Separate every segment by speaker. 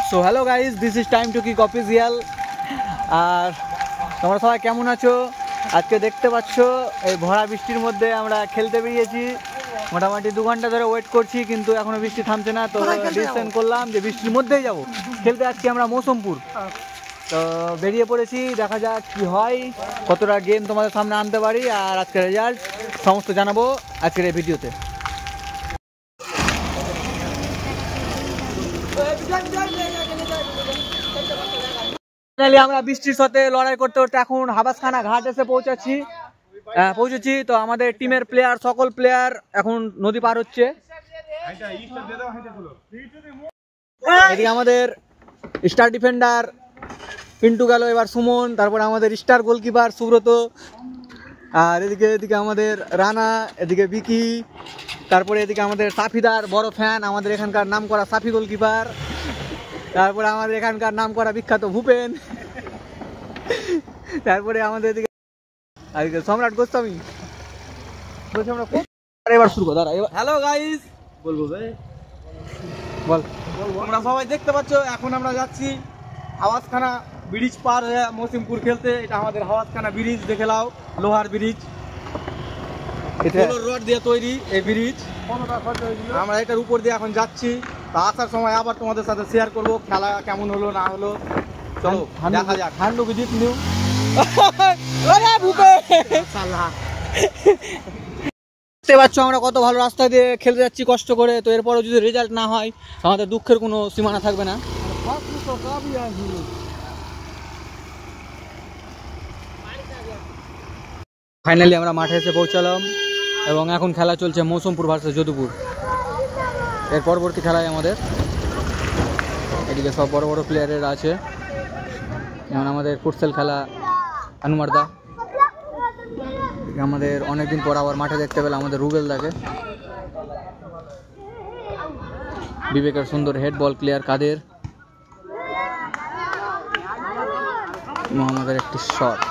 Speaker 1: So hello guys, this is time to kick official. আর তোমরা সবাই কেমন আছো? আজকে দেখতে পাচ্ছ এই ভরা বৃষ্টির মধ্যে আমরা খেলতে বেরিয়েছি। মোটামুটি 2 ঘন্টা ধরে ওয়েট করছি, কিন্তু এখনো বৃষ্টি থামছে না। তো ডিসিশন করলাম যে বৃষ্টির মধ্যেই যাব খেলতে। আজকে আমরা মৌসুমপুর তো বেরিয়ে পড়েছি। দেখা যাক কি হয়, কতটা গেম তোমাদের সামনে আনতে পারি, আর আজকের রেজাল্ট সমস্ত জানাবো আজকের এই ভিডিওতে। আমরা বৃষ্টির সাথে লড়াই করতে করতে এখন হাবাসখানা ঘাট এসে পৌঁছেছি। তো আমাদের টিমের প্লেয়ার, সকল প্লেয়ার এখন নদী পার হচ্ছে। এদিকে আমাদের স্টার ডিফেন্ডার পিন্টু গেল, এবার সুমন, তারপরে আমাদের স্টার গোলকিপার সুব্রত, আর এদিকে আমাদের রানা, এদিকে বিকি, তারপরে এদিকে আমাদের সাফিদার বড় ফ্যান, আমাদের এখানকার নাম করা সাফি গোলকিপার, তারপরে আমাদের এখানকার নাম করা বিখ্যাত ভূপেন, তারপরে আমাদের এদিকে সম্রাট গোস্বামী। বলছি আমরা এবার শুরু কর। হ্যালো গাইস, বলবো বল। তোমরা সবাই দেখতে পাচ্ছ এখন আমরা যাচ্ছি হাওয়াজখানা ব্রিজ পার হয়ে মৌসুমপুর খেলতে। এটা আমাদের হাওয়াজখানা ব্রিজ, দেখে নাও, লোহার ব্রিজ, রড দিয়ে তৈরি এই ব্রিজ। আমরা এটার উপর দিয়ে এখন যাচ্ছি। তা আসার সময় আবার তোমাদের সাথে শেয়ার করবো খেলা কেমন হলো না হলো। চলো দেখা যাক। ঠান্ডু বিজিত নিউ দেখতে পাচ্ছ আমরা কত ভালো রাস্তা দিয়ে খেলতে যাচ্ছি কষ্ট করে। তো এরপরও যদি রেজাল্ট না হয় আমাদের দুঃখের কোনো সীমানা থাকবে না। ফাইনালি আমরা মাঠে এসে পৌঁছালাম এবং এখন খেলা চলছে মৌসুমপুর ভার্সেস যদুপুর। এর পরবর্তী খেলায় আমাদের এদিকে সব বড় বড় প্লেয়ারেরা আছে, যেমন আমাদের ফুটসল খেলা হনুমারদা। আমাদের অনেকদিন পর আবার মাঠে দেখতে পেলাম আমাদের রুবেলদাকে। বিবেকের সুন্দর হেড বল ক্লিয়ার কাদের, এবং আমাদের একটি শট।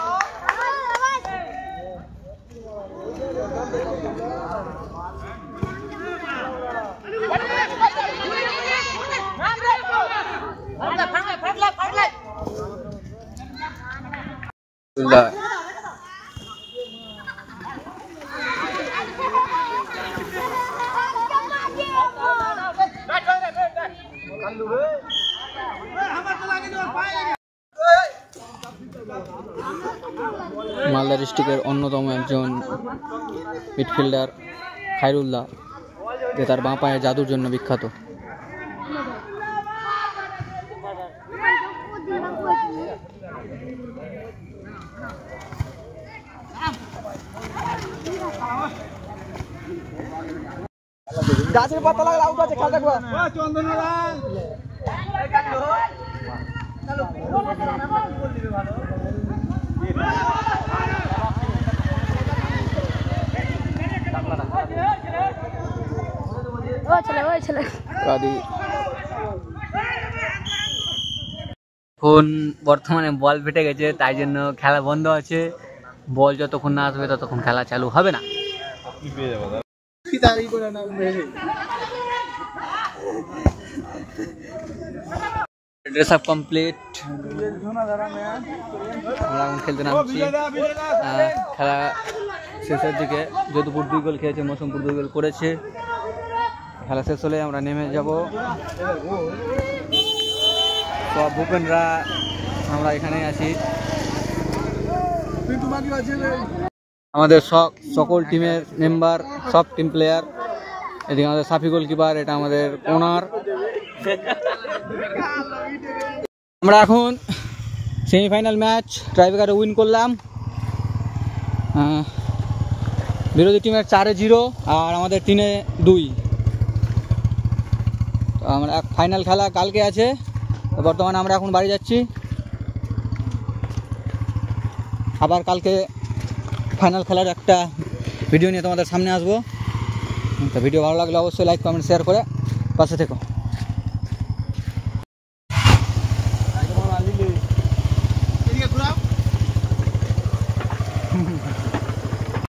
Speaker 1: মালদা ডিস্ট্রিক্টের অন্যতম একজন মিডফিল্ডার খায়রুল্লাহ, যে তার বাঁ পায়ে জাদুর জন্য বিখ্যাত। গাছের পাতা লাগলে আউট আছে, খেলা দেখবা। এখন বর্তমানে বল ফেটে গেছে, তাই জন্য খেলা বন্ধ আছে। বল যতক্ষণ না আসবে ততক্ষণ খেলা চালু হবে না। ড্রেস আপ কমপ্লিট, আমরা এখন খেলতে নামছি। খেলা শেষের দিকে যদুপুর 2 গোল খেয়েছে, মৌসুমপুর 2 গোল করেছে। খেলা শেষ হলে আমরা নেমে যাব। সব ভূপেনরা আমরা এখানে আছি। আমাদের সকল টিমের মেম্বার, সব টিম প্লেয়ার। এদিকে আমাদের সাফি গোলকিপার, এটা আমাদের ওনার। আমরা এখন সেমিফাইনাল ম্যাচ ট্রাইব্রেকারে উইন করলাম। বিরোধী টিমের 4-0 আর আমাদের 3-2। তো আমরা ফাইনাল খেলা কালকে আছে। বর্তমানে আমরা এখন বাড়ি যাচ্ছি, আবার কালকে ফাইনাল খেলার একটা ভিডিও নিয়ে তোমাদের সামনে আসবো। তো ভিডিও ভালো লাগলে অবশ্যই লাইক কমেন্ট শেয়ার করে পাশে থেকো।